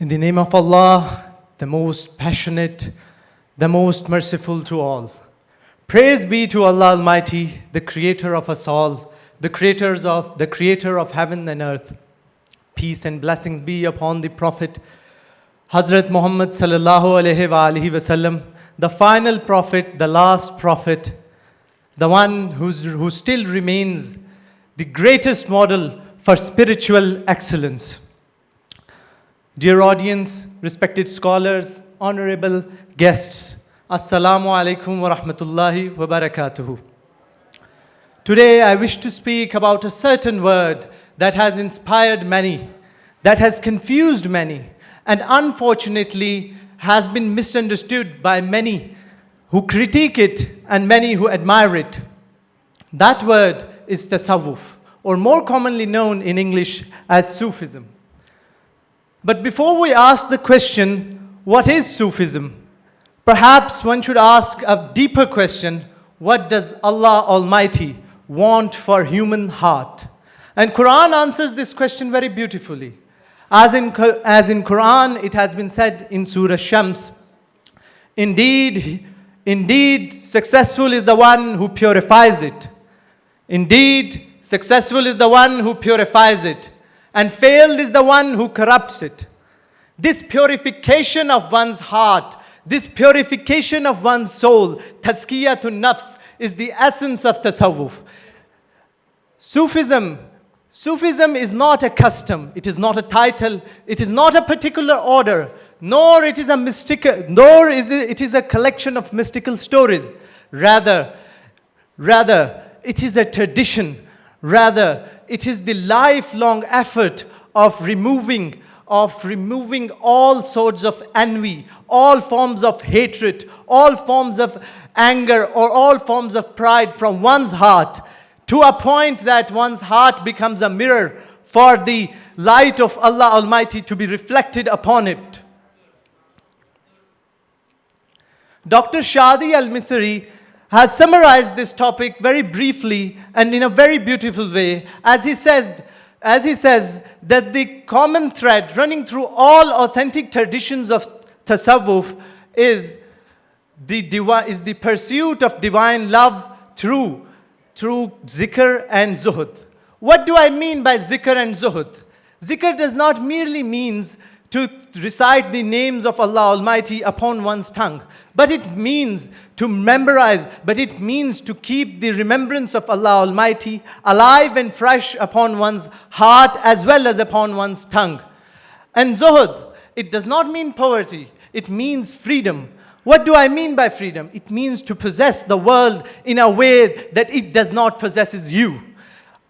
In the name of Allah, the most passionate, the most merciful to all. Praise be to Allah Almighty, the creator of us all, the creator of heaven and earth. Peace and blessings be upon the Prophet, Hazrat Muhammad sallallahu alaihi wasallam, the final prophet, the last prophet, the one who still remains the greatest model for spiritual excellence. Dear audience, respected scholars, honorable guests, Assalamu alaikum wa rahmatullahi wa barakatuhu. Today I wish to speak about a certain word that has inspired many, that has confused many, and unfortunately has been misunderstood by many who critique it and many who admire it. That word is tasawwuf, or more commonly known in English as Sufism. But before we ask the question, what is Sufism? Perhaps one should ask a deeper question, what does Allah Almighty want for human heart? And Quran answers this question very beautifully. As in Quran, it has been said in Surah Shams, Indeed, successful is the one who purifies it. Indeed, successful is the one who purifies it. And failed is the one who corrupts it. This purification of one's heart, this purification of one's soul, tazkiyatun nafs, is the essence of tasawwuf. Sufism is not a custom, it is not a title, it is not a particular order, nor it is a collection of mystical stories. Rather, it is a tradition. Rather, it is the lifelong effort of removing all sorts of envy, all forms of hatred, all forms of anger, or all forms of pride from one's heart, to a point that one's heart becomes a mirror for the light of Allah Almighty to be reflected upon it. Dr. Shadi al-Misri has summarized this topic very briefly and in a very beautiful way, as he says that the common thread running through all authentic traditions of tasawwuf is the pursuit of divine love through zikr and zuhud. What do I mean by zikr and zuhud? Zikr does not merely means to recite the names of Allah Almighty upon one's tongue, but it means to memorize, but it means to keep the remembrance of Allah Almighty alive and fresh upon one's heart as well as upon one's tongue. And zuhud, it does not mean poverty, it means freedom. What do I mean by freedom? It means to possess the world in a way that it does not possess you.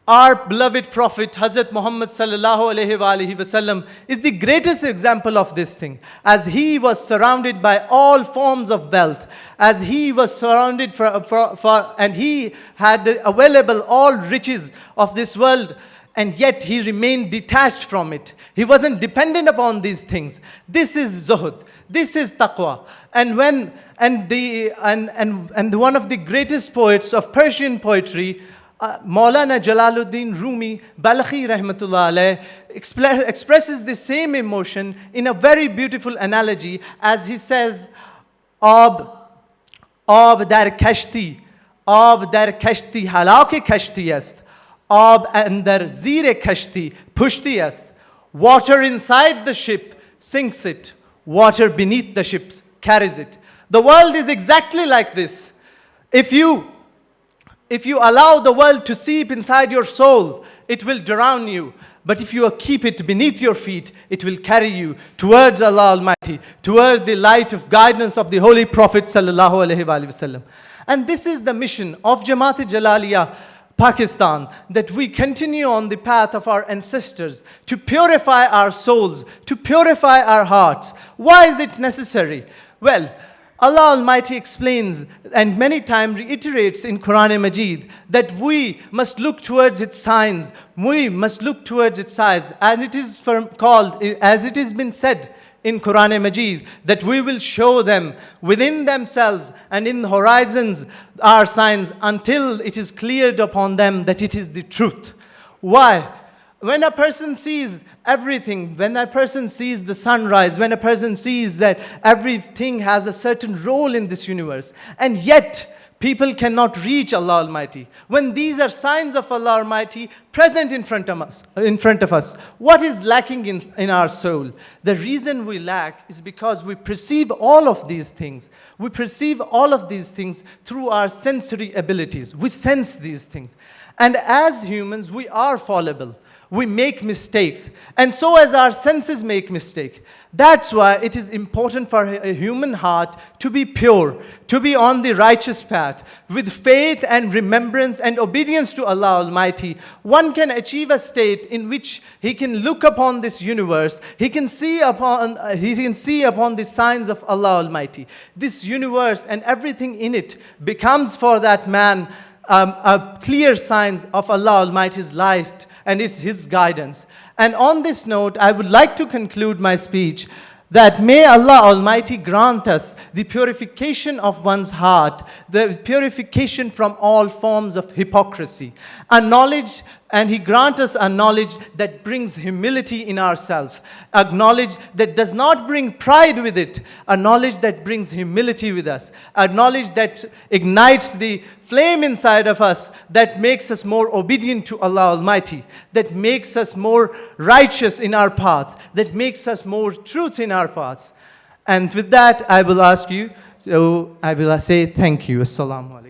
Our beloved Prophet, Hazrat Muhammad sallallahu alaihi wasallam, is the greatest example of this thing. As he was surrounded by all forms of wealth, as he was surrounded and he had available all riches of this world, and yet he remained detached from it. He wasn't dependent upon these things. This is zuhud. This is taqwa. And one of the greatest poets of Persian poetry, Maulana Jalaluddin Rumi, Balakhi rahmatullah alayh, expresses the same emotion in a very beautiful analogy as he says, Ab dar kashti halake kashti ast. Ab andar zire kashti pushti ast. Water inside the ship sinks it. Water beneath the ship carries it. The world is exactly like this. If you allow the world to seep inside your soul, it will drown you. But if you keep it beneath your feet, it will carry you towards Allah Almighty, towards the light of guidance of the Holy Prophet sallallahu alaihi wasallam. And this is the mission of Jamaat-e-Jalaliyah, Pakistan, that we continue on the path of our ancestors to purify our souls, to purify our hearts. Why is it necessary? Well, Allah Almighty explains and many times reiterates in Quran Majid that we must look towards its signs. We must look towards its signs. And it is called, as it has been said in Quran Majid, that we will show them within themselves and in the horizons our signs until it is cleared upon them that it is the truth. Why? When a person sees everything, when a person sees the sunrise, when a person sees that everything has a certain role in this universe, and yet people cannot reach Allah Almighty, when these are signs of Allah Almighty present in front of us, what is lacking in our soul? The reason we lack is because we perceive all of these things. We perceive all of these things through our sensory abilities. We sense these things. And as humans, we are fallible. We make mistakes, and so as our senses make mistakes. That's why it is important for a human heart to be pure, to be on the righteous path. With faith and remembrance and obedience to Allah Almighty, one can achieve a state in which he can look upon this universe, he can see upon the signs of Allah Almighty. This universe and everything in it becomes for that man a clear signs of Allah Almighty's light and it's His guidance. And on this note, I would like to conclude my speech that may Allah Almighty grant us the purification of one's heart, the purification from all forms of hypocrisy, a knowledge, and He grant us a knowledge that brings humility in ourselves, a knowledge that does not bring pride with it, a knowledge that brings humility with us, a knowledge that ignites the flame inside of us, that makes us more obedient to Allah Almighty, that makes us more righteous in our path, that makes us more truth in our paths. And with that, I will ask you, I will say thank you. Assalamu alaikum.